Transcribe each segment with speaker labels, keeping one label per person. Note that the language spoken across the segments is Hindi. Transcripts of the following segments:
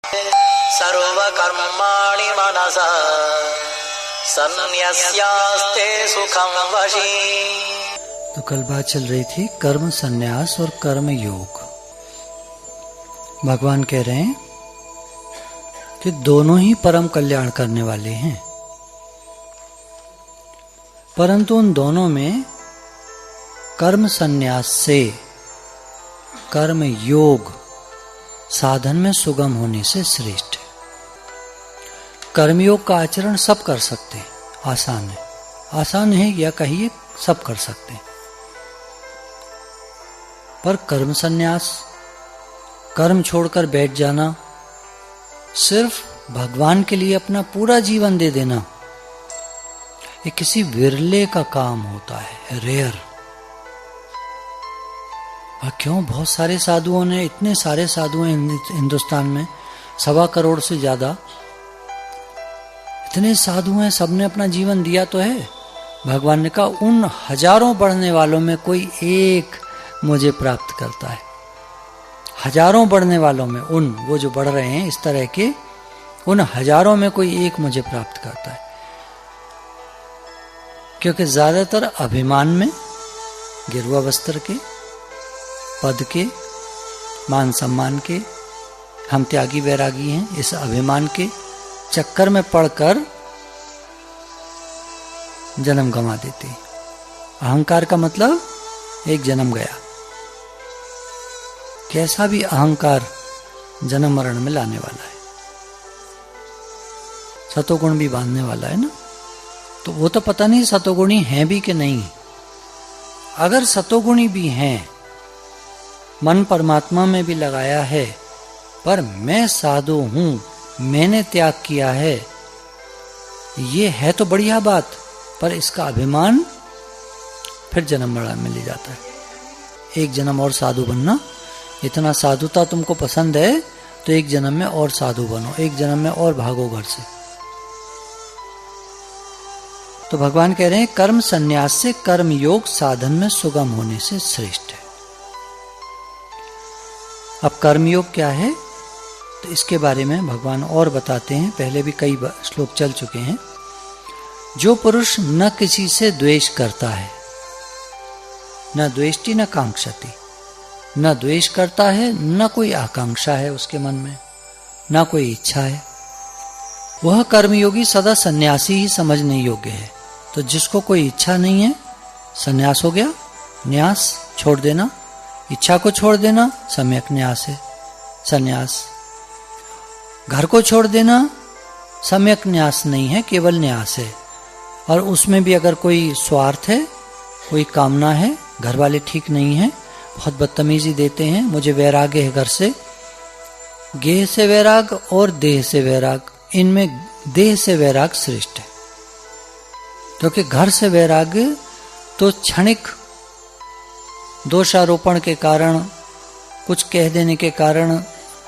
Speaker 1: सर्वकर्माणि मनसा सन्न्यस्यास्ते सुखं वशी।
Speaker 2: तो कल बात चल रही थी कर्म संन्यास और कर्म योग। भगवान कह रहे हैं कि दोनों ही परम कल्याण करने वाले हैं, परंतु उन दोनों में कर्म संन्यास से कर्म योग साधन में सुगम होने से श्रेष्ठ है। कर्मयोग का आचरण सब कर सकते हैं, आसान है या कहिए सब कर सकते हैं, पर कर्म संन्यास, कर्म छोड़कर बैठ जाना, सिर्फ भगवान के लिए अपना पूरा जीवन दे देना, ये किसी विरले का काम होता है, रेयर। और क्यों, बहुत सारे साधुओं ने, इतने सारे साधु हैं हिंदुस्तान में, 1.25 करोड़ से ज्यादा इतने साधु हैं, सबने अपना जीवन दिया तो है। भगवान ने कहा उन हजारों बढ़ने वालों में कोई एक मुझे प्राप्त करता है। हजारों बढ़ने वालों में, वो जो बढ़ रहे हैं इस तरह के, उन हजारों में कोई एक मुझे प्राप्त करता है। क्योंकि ज्यादातर अभिमान में, गिरुआ वस्त्र के, पद के, मान सम्मान के, हम त्यागी वैरागी हैं, इस अभिमान के चक्कर में पड़कर जन्म गंवा देते हैं। अहंकार का मतलब एक जन्म गया। कैसा भी अहंकार जन्म मरण में लाने वाला है, सतोगुण भी बांधने वाला है ना। तो वो तो पता नहीं सतोगुणी हैं भी कि नहीं। अगर सतोगुणी भी हैं, मन परमात्मा में भी लगाया है, पर मैं साधु हूं, मैंने त्याग किया है, ये है तो बढ़िया बात, पर इसका अभिमान फिर जन्म मरण में ले जाता है। एक जन्म और साधु बनना, इतना साधुता तुमको पसंद है तो एक जन्म में और साधु बनो, एक जन्म में और भागो घर से। तो भगवान कह रहे हैं कर्म संन्यास से कर्म योग साधन में सुगम होने से श्रेष्ठ है। अब कर्मयोग क्या है, तो इसके बारे में भगवान और बताते हैं। पहले भी कई श्लोक चल चुके हैं। जो पुरुष न किसी से द्वेष करता है, न द्वेष्टि न कांक्षति, न द्वेष करता है, न कोई आकांक्षा है उसके मन में, न कोई इच्छा है, वह कर्मयोगी सदा सन्यासी ही समझने योग्य है। तो जिसको कोई इच्छा नहीं है, सन्यास हो गया, न्यास छोड़ देना, इच्छा को छोड़ देना, सम्यक न्यास है सन्यास। घर को छोड़ देना सम्यक न्यास नहीं है, केवल न्यास है। और उसमें भी अगर कोई स्वार्थ है, कोई कामना है, घर वाले ठीक नहीं है, बहुत बदतमीजी देते हैं, मुझे वैराग्य है घर से, गेह से वैराग और देह से वैराग, इनमें देह से वैराग श्रेष्ठ है। क्योंकि घर से वैराग्य तो क्षणिक दोषारोपण के कारण, कुछ कह देने के कारण,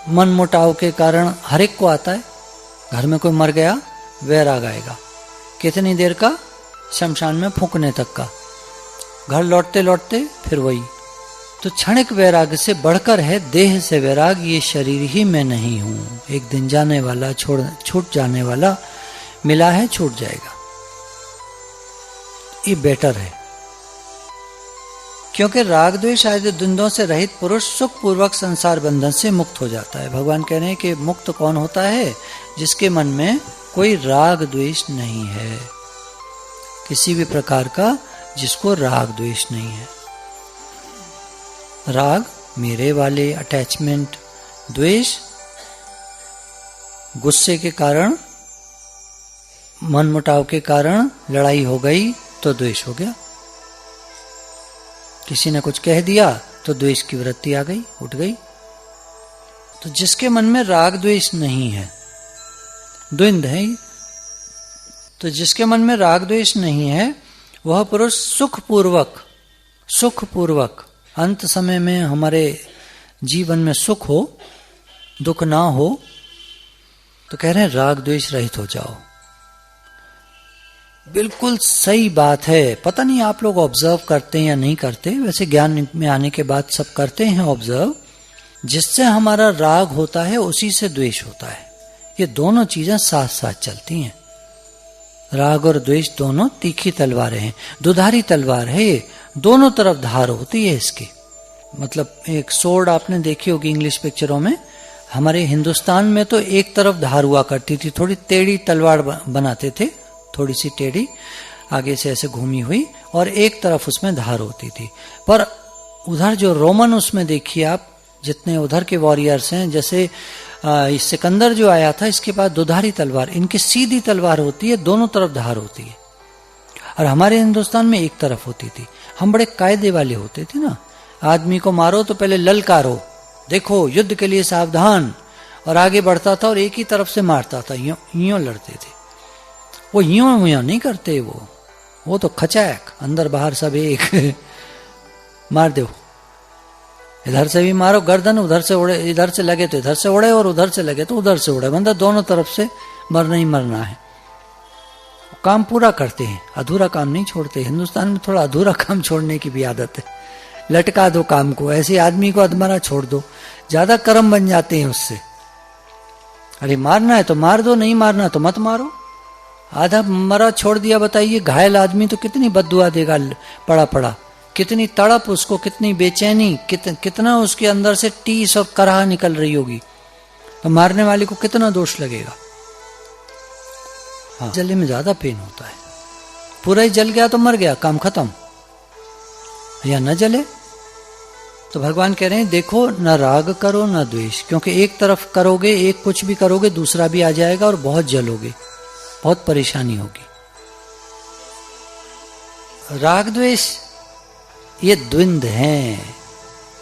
Speaker 2: मन मुटाव के कारण हर एक को आता है। घर में कोई मर गया, वैराग आएगा, कितनी देर का, शमशान में फूंकने तक का, घर लौटते लौटते फिर वही। तो क्षणिक वैराग से बढ़कर है देह से वैराग, ये शरीर ही मैं नहीं हूं, एक दिन जाने वाला, छूट जाने वाला, मिला है छूट जाएगा, ये बेटर है। क्योंकि राग द्वेष आदि द्वंद्वों से रहित पुरुष सुख पूर्वक संसार बंधन से मुक्त हो जाता है। भगवान कह रहे हैं कि मुक्त कौन होता है, जिसके मन में कोई राग द्वेष नहीं है, किसी भी प्रकार का, जिसको राग द्वेष नहीं है। राग मेरे वाले, अटैचमेंट, द्वेष गुस्से के कारण, मन मुटाव के कारण लड़ाई हो गई तो द्वेष हो गया। किसी ने कुछ कह दिया तो द्वेष की वृत्ति आ गई, उठ गई। तो जिसके मन में राग द्वेष नहीं है, द्वंद्व है, तो जिसके मन में राग द्वेष नहीं है, वह पुरुष सुख पूर्वक अंत समय में हमारे जीवन में सुख हो, दुख ना हो, तो कह रहे हैं राग द्वेष रहित हो जाओ। बिल्कुल सही बात है। पता नहीं आप लोग ऑब्जर्व करते हैं या नहीं करते, वैसे ज्ञान में आने के बाद सब करते हैं ऑब्जर्व। जिससे हमारा राग होता है उसी से द्वेष होता है। ये दोनों चीजें साथ साथ चलती हैं। राग और द्वेष दोनों तीखी तलवारें हैं, दुधारी तलवार है ये, दोनों तरफ धार होती है इसकी। मतलब एक सोर्ड आपने देखी होगी इंग्लिश पिक्चरों में, हमारे हिंदुस्तान में तो एक तरफ धार हुआ करती थी, थोड़ी टेढ़ी तलवार बनाते थे, थोड़ी सी टेढ़ी आगे से ऐसे घूमी हुई, और एक तरफ उसमें धार होती थी। पर उधर जो रोमन, उसमें देखिए आप, जितने उधर के वॉरियर्स हैं, जैसे सिकंदर जो आया था, इसके पास दुधारी तलवार, इनकी सीधी तलवार होती है, दोनों तरफ धार होती है। और हमारे हिंदुस्तान में एक तरफ होती थी। हम बड़े कायदे वाले होते थे ना, आदमी को मारो तो पहले ललकारो, देखो युद्ध के लिए सावधान, और आगे बढ़ता था और एक ही तरफ से मारता था, यूं लड़ते थे। वो यूं नहीं करते, वो तो खचाक, अंदर बाहर सब एक मार दो, इधर से भी मारो गर्दन, उधर से उड़े, इधर से लगे तो इधर से उड़े, और उधर से लगे तो उधर से उड़े, मतलब दोनों तरफ से मरना ही मरना है। काम पूरा करते हैं, अधूरा काम नहीं छोड़ते। हिंदुस्तान में थोड़ा अधूरा काम छोड़ने की भी आदत है, लटका दो काम को, ऐसे आदमी को अधमरा छोड़ दो, ज्यादा कर्म बन जाते हैं उससे। अरे मारना है तो मार दो, नहीं मारना तो मत मारो। आधा मरा छोड़ दिया, बताइए घायल आदमी तो कितनी बद्दुआ देगा पड़ा पड़ा, कितनी तड़प उसको, कितनी बेचैनी, कितना उसके अंदर से टीस और कराह निकल रही होगी, तो मारने वाले को कितना दोष लगेगा। हाँ, जलने में ज्यादा पेन होता है। पूरा ही जल गया तो मर गया, काम खत्म। या न जले तो भगवान कह रहे हैं देखो, न राग करो न द्वेष, क्योंकि एक तरफ करोगे, एक कुछ भी करोगे, दूसरा भी आ जाएगा और बहुत जलोगे, बहुत परेशानी होगी। राग द्वेष ये द्वंद्व है,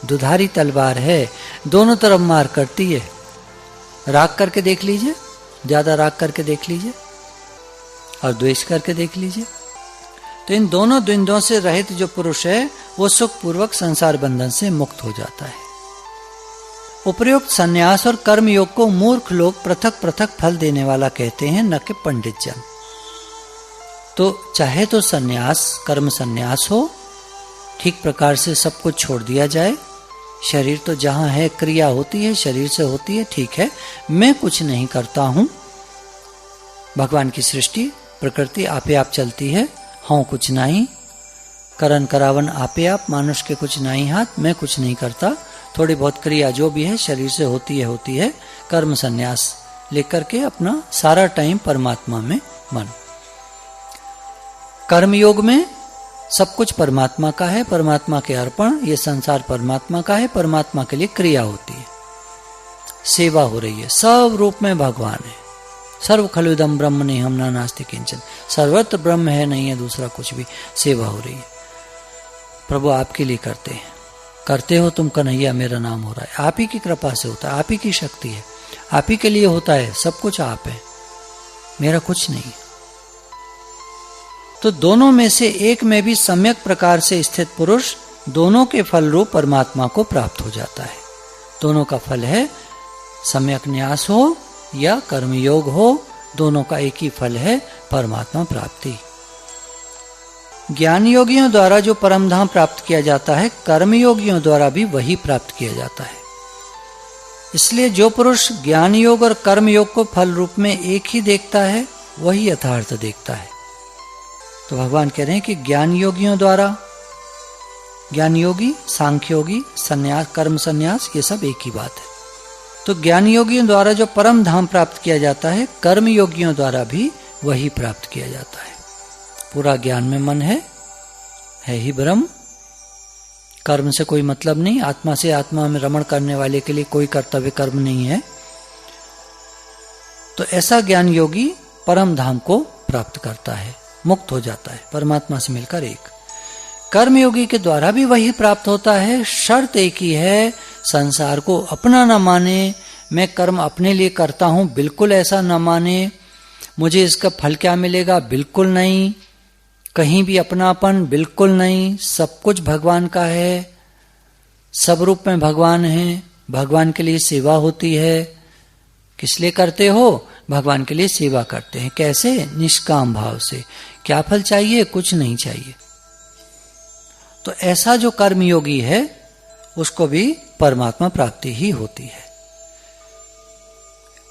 Speaker 2: दुधारी तलवार है, दोनों तरफ मार करती है। राग करके देख लीजिए, ज्यादा राग करके देख लीजिए, और द्वेष करके देख लीजिए। तो इन दोनों द्वंद्वों से रहित जो पुरुष है, वो सुख पूर्वक संसार बंधन से मुक्त हो जाता है। उपर्युक्त संन्यास और कर्म योग को मूर्ख लोग पृथक पृथक फल देने वाला कहते हैं, न कि पंडित जन। तो चाहे तो संन्यास, कर्म संन्यास हो, ठीक प्रकार से सब कुछ छोड़ दिया जाए, शरीर तो जहां है क्रिया होती है, शरीर से होती है, ठीक है, मैं कुछ नहीं करता हूं, भगवान की सृष्टि प्रकृति आपे आप चलती है, हाँ कुछ नहीं, करन करावन आपे आप, मानुष के कुछ नहीं हाथ, मैं कुछ नहीं करता, थोड़ी बहुत क्रिया जो भी है शरीर से होती है, कर्म संन्यास लेकर के अपना सारा टाइम परमात्मा में मन। कर्म योग में सब कुछ परमात्मा का है, परमात्मा के अर्पण, ये संसार परमात्मा का है, परमात्मा के लिए क्रिया होती है, सेवा हो रही है, सब रूप में भगवान है। सर्व खलुदम ब्रह्म ने हम नास्ति किंचन, सर्वत्र ब्रह्म है, नहीं है दूसरा कुछ भी, सेवा हो रही है। प्रभु आपके लिए करते हैं, करते हो तुम कन्हैया, मेरा नाम हो रहा है, आप ही की कृपा से होता है, आप ही की शक्ति है, आप ही के लिए होता है, सब कुछ आप है, मेरा कुछ नहीं। तो दोनों में से एक में भी सम्यक प्रकार से स्थित पुरुष दोनों के फल रूप परमात्मा को प्राप्त हो जाता है। दोनों का फल है, सम्यक न्यास हो या कर्मयोग हो, दोनों का एक ही फल है, परमात्मा प्राप्ति। ज्ञान योगियों द्वारा जो परम धाम प्राप्त किया जाता है, कर्मयोगियों द्वारा भी वही प्राप्त किया जाता है। इसलिए जो पुरुष ज्ञान योग और कर्म योग को फल रूप में एक ही देखता है, वही यथार्थ देखता है। तो भगवान कह रहे हैं कि ज्ञान योगियों द्वारा, ज्ञान योगी, सांख्य योगी, संन्यास, कर्म संन्यास, ये सब एक ही बात है। तो ज्ञान योगियों द्वारा जो परम धाम प्राप्त किया जाता है, कर्म योगियों द्वारा भी वही प्राप्त किया जाता है। पूरा ज्ञान में मन है ही ब्रह्म, कर्म से कोई मतलब नहीं, आत्मा से आत्मा में रमण करने वाले के लिए कोई कर्तव्य कर्म नहीं है। तो ऐसा ज्ञान योगी परम धाम को प्राप्त करता है, मुक्त हो जाता है, परमात्मा से मिलकर एक। कर्मयोगी के द्वारा भी वही प्राप्त होता है, शर्त एक ही है, संसार को अपना न माने, मैं कर्म अपने लिए करता हूं, बिल्कुल ऐसा न माने, मुझे इसका फल क्या मिलेगा, बिल्कुल नहीं, कहीं भी अपनापन बिल्कुल नहीं, सब कुछ भगवान का है, सब रूप में भगवान है, भगवान के लिए सेवा होती है। किस लिए करते हो? भगवान के लिए सेवा करते हैं। कैसे? निष्काम भाव से। क्या फल चाहिए? कुछ नहीं चाहिए। तो ऐसा जो कर्मयोगी है उसको भी परमात्मा प्राप्ति ही होती है।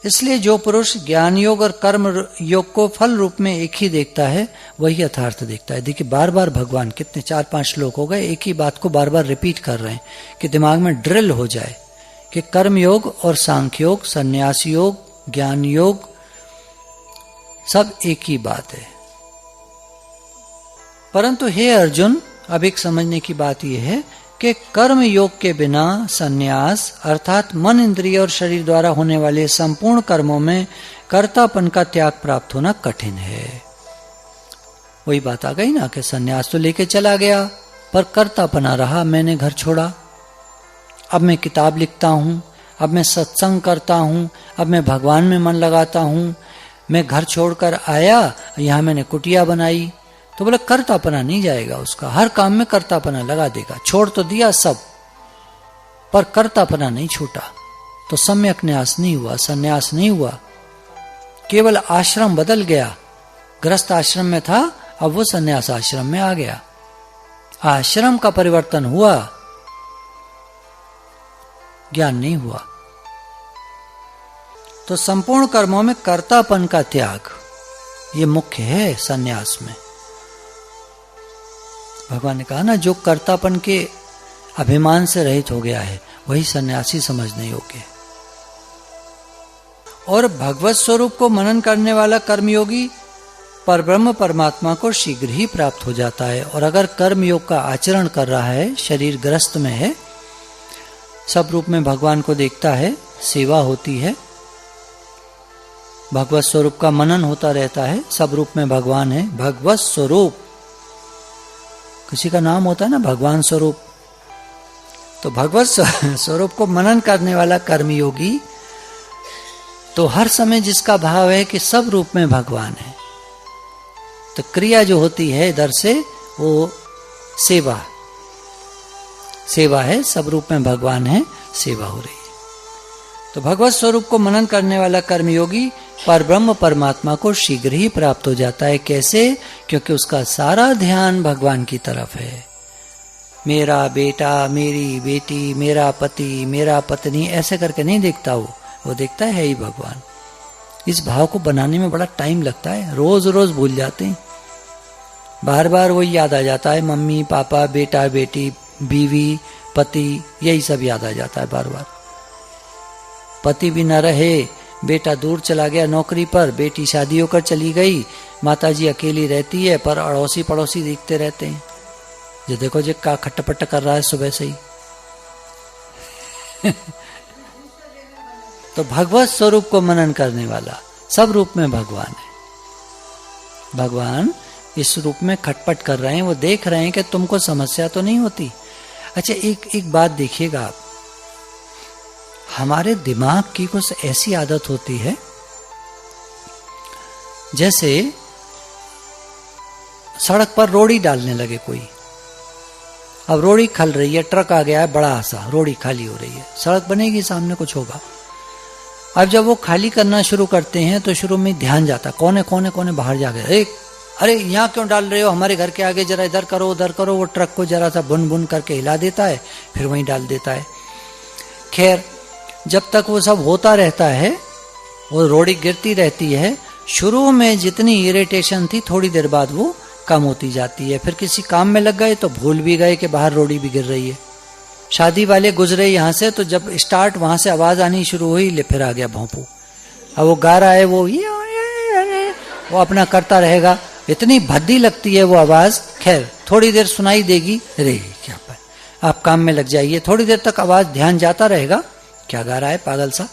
Speaker 2: इसलिए जो पुरुष ज्ञान योग और कर्म योग को फल रूप में एक ही देखता है वही यथार्थ देखता है। देखिए बार बार भगवान कितने 4-5 श्लोक हो गए, एक ही बात को बार बार रिपीट कर रहे हैं कि दिमाग में ड्रिल हो जाए कि कर्म योग और सांख्य योग, संन्यास योग, ज्ञान योग सब एक ही बात है। परंतु हे अर्जुन, अब एक समझने की बात यह है कि कर्म योग के बिना संन्यास अर्थात मन, इंद्रिय और शरीर द्वारा होने वाले संपूर्ण कर्मों में कर्तापन का त्याग प्राप्त होना कठिन है। वही बात आ गई ना कि संन्यास तो लेके चला गया पर कर्तापना रहा, मैंने घर छोड़ा, अब मैं किताब लिखता हूं, अब मैं सत्संग करता हूं, अब मैं भगवान में मन लगाता हूं, मैं घर छोड़कर आया, यहां मैंने कुटिया बनाई, तो बोले कर्तापना नहीं जाएगा उसका, हर काम में कर्तापना लगा देगा। छोड़ तो दिया सब पर कर्तापना नहीं छूटा, तो सम्यक न्यास नहीं हुआ, संन्यास नहीं हुआ। केवल आश्रम बदल गया, गृहस्थ आश्रम में था अब वो संन्यास आश्रम में आ गया, आश्रम का परिवर्तन हुआ, ज्ञान नहीं हुआ। तो संपूर्ण कर्मों में कर्तापन का त्याग ये मुख्य है संन्यास में। भगवान ने कहा ना, जो कर्तापन के अभिमान से रहित हो गया है वही सन्यासी समझने योग्य है। और भगवत स्वरूप को मनन करने वाला कर्मयोगी परब्रह्म परमात्मा को शीघ्र ही प्राप्त हो जाता है। और अगर कर्म योग का आचरण कर रहा है, शरीर ग्रस्त में है, सब रूप में भगवान को देखता है, सेवा होती है, भगवत स्वरूप का मनन होता रहता है, सब रूप में भगवान है, भगवत स्वरूप, किसी का नाम होता है ना भगवान स्वरूप, तो भगवत स्वरूप को मनन करने वाला कर्मयोगी तो हर समय जिसका भाव है कि सब रूप में भगवान है, तो क्रिया जो होती है इधर से वो सेवा, सेवा है, सब रूप में भगवान है, सेवा हो रही है। तो भगवत स्वरूप को मनन करने वाला कर्मयोगी परब्रह्म परमात्मा को शीघ्र ही प्राप्त हो जाता है। कैसे? क्योंकि उसका सारा ध्यान भगवान की तरफ है। मेरा बेटा, मेरी बेटी, मेरा पति, मेरा पत्नी ऐसे करके नहीं देखता वो देखता है ही भगवान। इस भाव को बनाने में बड़ा टाइम लगता है, रोज रोज भूल जाते हैं, बार बार वही याद आ जाता है, मम्मी पापा, बेटा बेटी, बीवी पति, यही सब याद आ जाता है बार बार। पति भी न रहे, बेटा दूर चला गया नौकरी पर, बेटी शादी होकर चली गई, माताजी अकेली रहती है, पर अड़ोसी पड़ोसी दिखते रहते हैं, जो देखो जो का खट्टपट्ट कर रहा है सुबह से ही। तो भगवत स्वरूप को मनन करने वाला सब रूप में भगवान है। भगवान इस रूप में खटपट कर रहे हैं, वो देख रहे हैं कि तुमको समस्या तो नहीं होती। अच्छा एक बात देखिएगा आप, हमारे दिमाग की कुछ ऐसी आदत होती है, जैसे सड़क पर रोड़ी डालने लगे कोई, अब रोड़ी खल रही है, ट्रक आ गया है बड़ा सा, रोड़ी खाली हो रही है, सड़क बनेगी, सामने कुछ होगा। अब जब वो खाली करना शुरू करते हैं तो शुरू में ध्यान जाता, कोने कोने कोने बाहर जा गए, अरे यहाँ क्यों डाल रहे हो, हमारे घर के आगे जरा इधर करो उधर करो। वो ट्रक को जरा सा बुन बुन करके हिला देता है, फिर वहीं डाल देता है। खैर जब तक वो सब होता रहता है, वो रोड़ी गिरती रहती है, शुरू में जितनी इरिटेशन थी थोड़ी देर बाद वो कम होती जाती है। फिर किसी काम में लग गए तो भूल भी गए कि बाहर रोड़ी भी गिर रही है। शादी वाले गुजरे यहाँ से, तो जब स्टार्ट वहां से आवाज आनी शुरू हुई, ले फिर आ गया भोंपू, अब वो गा रहा है, वो अपना करता रहेगा, इतनी भद्दी लगती है वो आवाज। खैर थोड़ी देर सुनाई देगी, अरे क्या पर, आप काम में लग जाइए, थोड़ी देर तक आवाज ध्यान जाता रहेगा क्या गा रहा है पागल सा,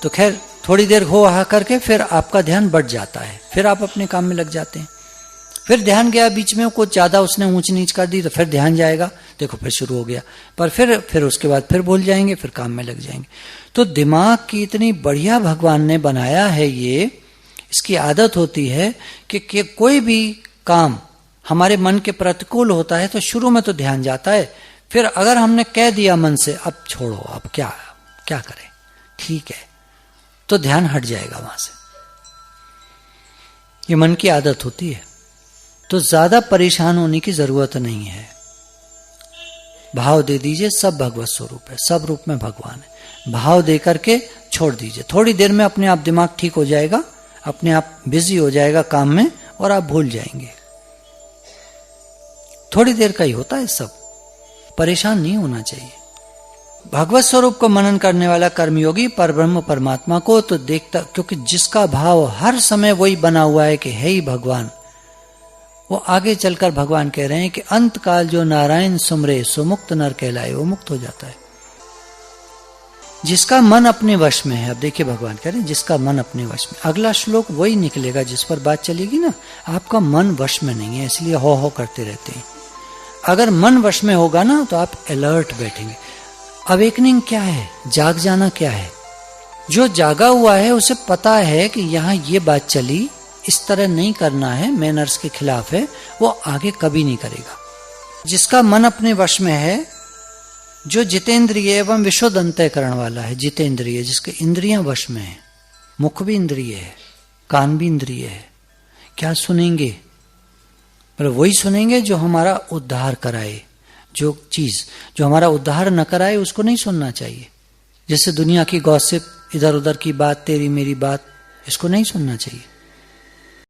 Speaker 2: तो खैर थोड़ी देर हो आहा करके फिर आपका ध्यान बढ़ जाता है, फिर आप अपने काम में लग जाते हैं। फिर ध्यान गया बीच में, कुछ ज्यादा उसने ऊंच नीच कर दी तो फिर ध्यान जाएगा, देखो फिर शुरू हो गया, पर फिर उसके बाद फिर भूल जाएंगे, फिर काम में लग जाएंगे। तो दिमाग की इतनी बढ़िया भगवान ने बनाया है, ये इसकी आदत होती है कि कोई भी काम हमारे मन के प्रतिकूल होता है तो शुरू में तो ध्यान जाता है, फिर अगर हमने कह दिया मन से अब छोड़ो, अब क्या करें, ठीक है, तो ध्यान हट जाएगा वहां से। ये मन की आदत होती है, तो ज्यादा परेशान होने की जरूरत नहीं है। भाव दे दीजिए, सब भगवत स्वरूप है, सब रूप में भगवान है। भाव दे करके छोड़ दीजिए, थोड़ी देर में अपने आप दिमाग ठीक हो जाएगा, अपने आप बिजी हो जाएगा काम में और आप भूल जाएंगे। थोड़ी देर का ही होता है सब, परेशान नहीं होना चाहिए। भगवत स्वरूप को मनन करने वाला कर्मयोगी परब्रह्म परमात्मा को तो देखता, क्योंकि जिसका भाव हर समय वही बना हुआ है कि है ही भगवान, वो आगे चलकर भगवान कह रहे हैं कि अंत काल जो नारायण सुमरे सो मुक्त नर कहलाए, वो मुक्त हो जाता है। जिसका मन अपने वश में है, अब देखिए भगवान कह रहे हैं जिसका मन अपने वश में, अगला श्लोक वही निकलेगा जिस पर बात चलेगी ना। आपका मन वश में नहीं है, इसलिए हो करते रहते हैं। अगर मन वश में होगा ना तो आप अलर्ट बैठेंगे। अवेकनिंग क्या है, जाग जाना क्या है? जो जागा हुआ है उसे पता है कि यहाँ ये बात चली, इस तरह नहीं करना है, मैनर्स के खिलाफ है, वो आगे कभी नहीं करेगा। जिसका मन अपने वश में है, जो जितेंद्रिय एवं विशुद्ध अंतःकरण वाला है, जितेंद्रिय जिसके इंद्रियां वश में है, मुख भी इंद्रिय है, कान भी इंद्रिय है, क्या सुनेंगे? मतलब वही सुनेंगे जो हमारा उद्धार कराए। जो चीज जो हमारा उद्धार न कराए उसको नहीं सुनना चाहिए। जैसे दुनिया की गॉसिप, इधर उधर की बात, तेरी मेरी बात, इसको नहीं सुनना चाहिए।